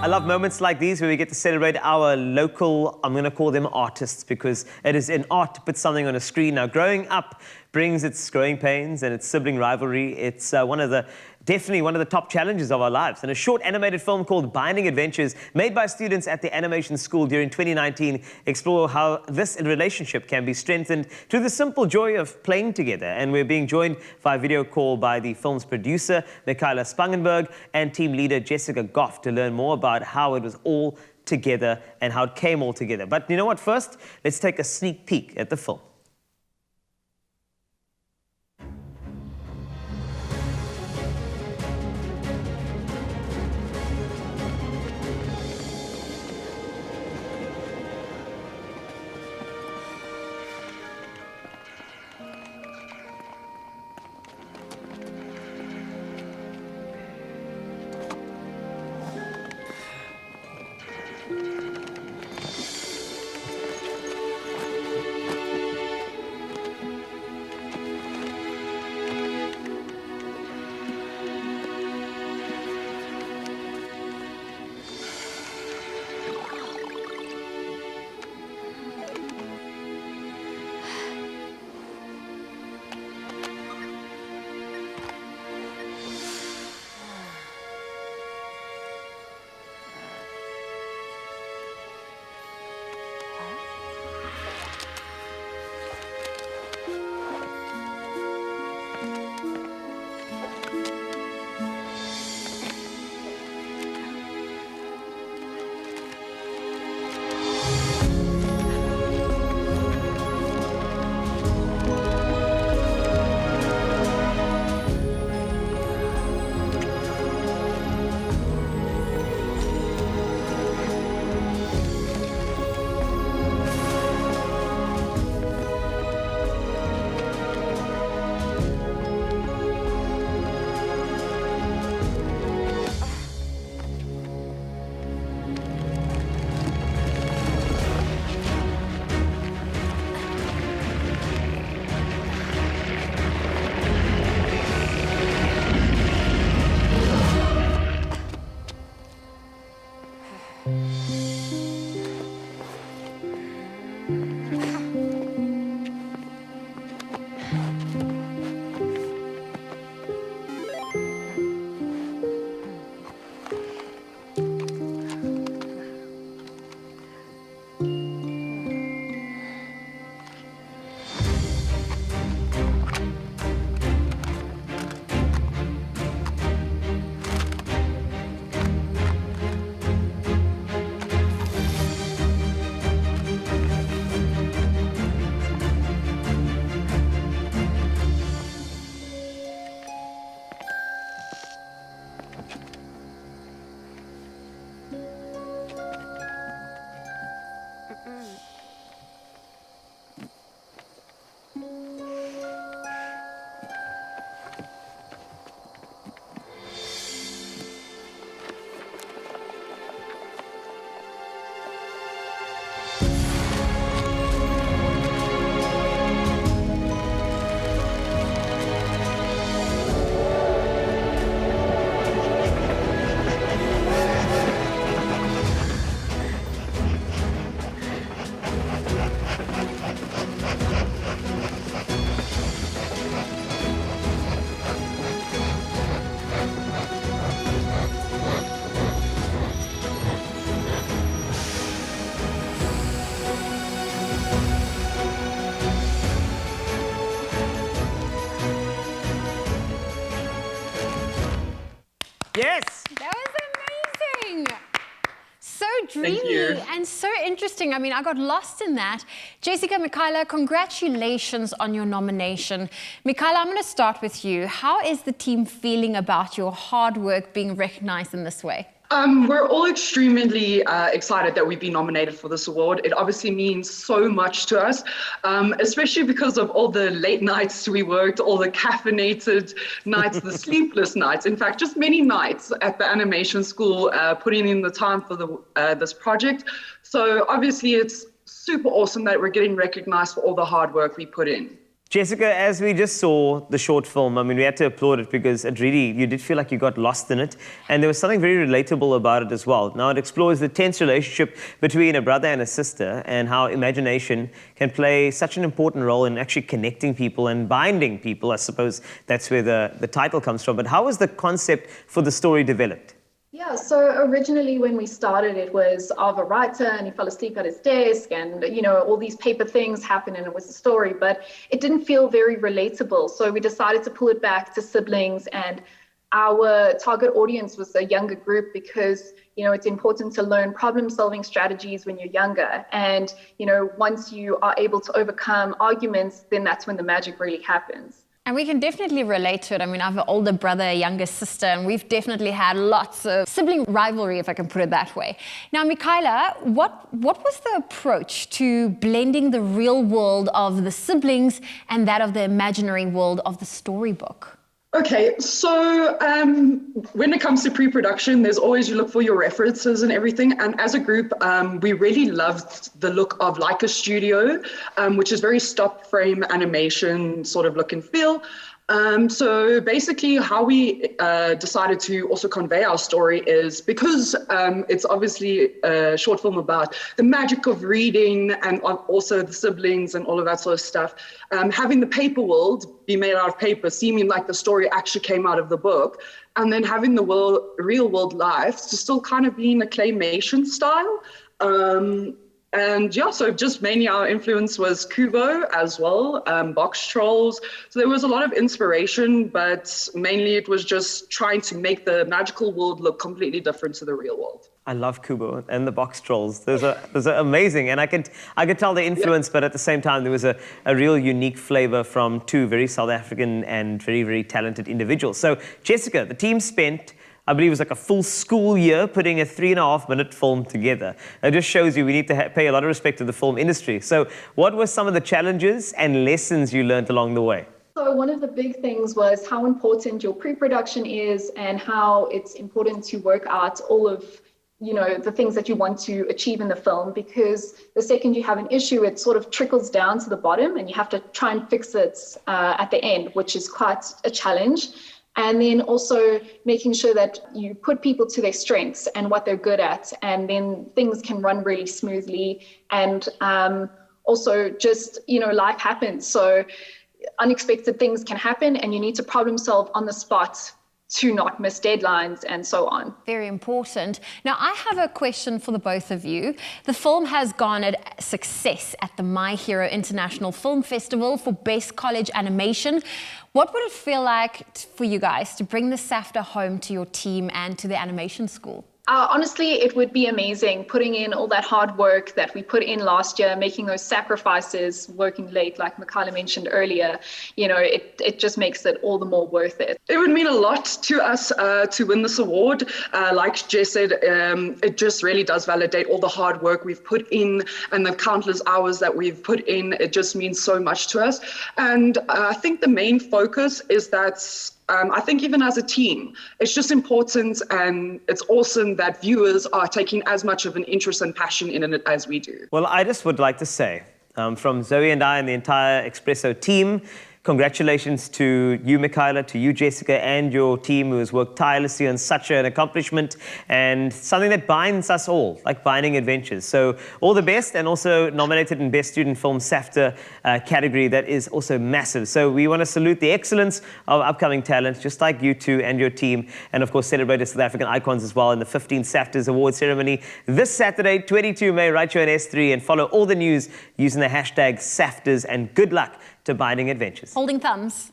I love moments like these where we get to celebrate our local, I'm going to call them artists, because it is an art to put something on a screen. Now, growing up brings its growing pains and its sibling rivalry. It's definitely one of the top challenges of our lives. And a short animated film called Binding Adventures, made by students at the animation school during 2019, explore how this relationship can be strengthened through the simple joy of playing together. And we're being joined via video call by the film's producer, Mikylah Spangenberg, and team leader, Jessica Gough, to learn more about how it was all together and how it came all together. But you know what? First, let's take a sneak peek at the film. Yes! That was amazing! So dreamy and so interesting. I mean, I got lost in that. Jessica, Mikylah, congratulations on your nomination. Mikylah, I'm going to start with you. How is the team feeling about your hard work being recognized in this way? We're all extremely excited that we've been nominated for this award. It obviously means so much to us, especially because of all the late nights we worked, all the caffeinated nights, the sleepless nights. In fact, just many nights at the animation school putting in the time for this project. So obviously it's super awesome that we're getting recognized for all the hard work we put in. Jessica, as we just saw the short film, I mean, we had to applaud it because it really, you did feel like you got lost in it. And there was something very relatable about it as well. Now, it explores the tense relationship between a brother and a sister and how imagination can play such an important role in actually connecting people and binding people. I suppose that's where the title comes from. But how was the concept for the story developed? Yeah, so originally when we started, it was of a writer and he fell asleep at his desk and, all these paper things happened and it was a story, but it didn't feel very relatable. So we decided to pull it back to siblings, and our target audience was a younger group because, it's important to learn problem-solving strategies when you're younger. And, once you are able to overcome arguments, then that's when the magic really happens. And we can definitely relate to it. I mean, I have an older brother, a younger sister, and we've definitely had lots of sibling rivalry, if I can put it that way. Now, Mikylah, what was the approach to blending the real world of the siblings and that of the imaginary world of the storybook? Okay, so when it comes to pre-production, there's always, you look for your references and everything. And as a group, we really loved the look of Leica Studio, which is very stop frame animation sort of look and feel. So basically how we decided to also convey our story is because it's obviously a short film about the magic of reading and also the siblings and all of that sort of stuff. Having the paper world be made out of paper, seeming like the story actually came out of the book, and then having the real world life to still kind of be in a claymation style. And yeah, so just mainly our influence was Kubo as well, box trolls. So there was a lot of inspiration, but mainly it was just trying to make the magical world look completely different to the real world. I love Kubo and the box trolls. Those are amazing, and I could tell the influence, but at the same time there was a real unique flavor from two very South African and very, very talented individuals. So Jessica, the team spent, I believe it was like a full school year putting a 3.5-minute film together. It just shows you we need to pay a lot of respect to the film industry. So what were some of the challenges and lessons you learned along the way? So one of the big things was how important your pre-production is and how it's important to work out all of the things that you want to achieve in the film, because the second you have an issue, it sort of trickles down to the bottom and you have to try and fix it at the end, which is quite a challenge. And then also making sure that you put people to their strengths and what they're good at, and then things can run really smoothly. And also just, life happens. So unexpected things can happen and you need to problem solve on the spot to not miss deadlines and so on. Very important. Now, I have a question for the both of you. The film has garnered success at the My Hero International Film Festival for Best College Animation. What would it feel like for you guys to bring the SAFTA home to your team and to the animation school? Honestly, it would be amazing putting in all that hard work that we put in last year, making those sacrifices, working late, like Mikylah mentioned earlier. It just makes it all the more worth it. It would mean a lot to us to win this award. Like Jess said, it just really does validate all the hard work we've put in and the countless hours that we've put in. It just means so much to us. And I think the main focus is that I think even as a team, it's just important and it's awesome that viewers are taking as much of an interest and passion in it as we do. Well, I just would like to say, from Zoe and I and the entire Expresso team, congratulations to you, Mikylah, to you, Jessica, and your team who has worked tirelessly on such an accomplishment and something that binds us all, like binding adventures. So all the best, and also nominated in Best Student Film SAFTA category. That is also massive. So we want to salute the excellence of upcoming talent, just like you two and your team, and of course celebrate the South African icons as well in the 15th SAFTAs award ceremony this Saturday, 22 May, right here on S3, and follow all the news using the hashtag SAFTAs, and good luck to Binding Adventures. Holding thumbs.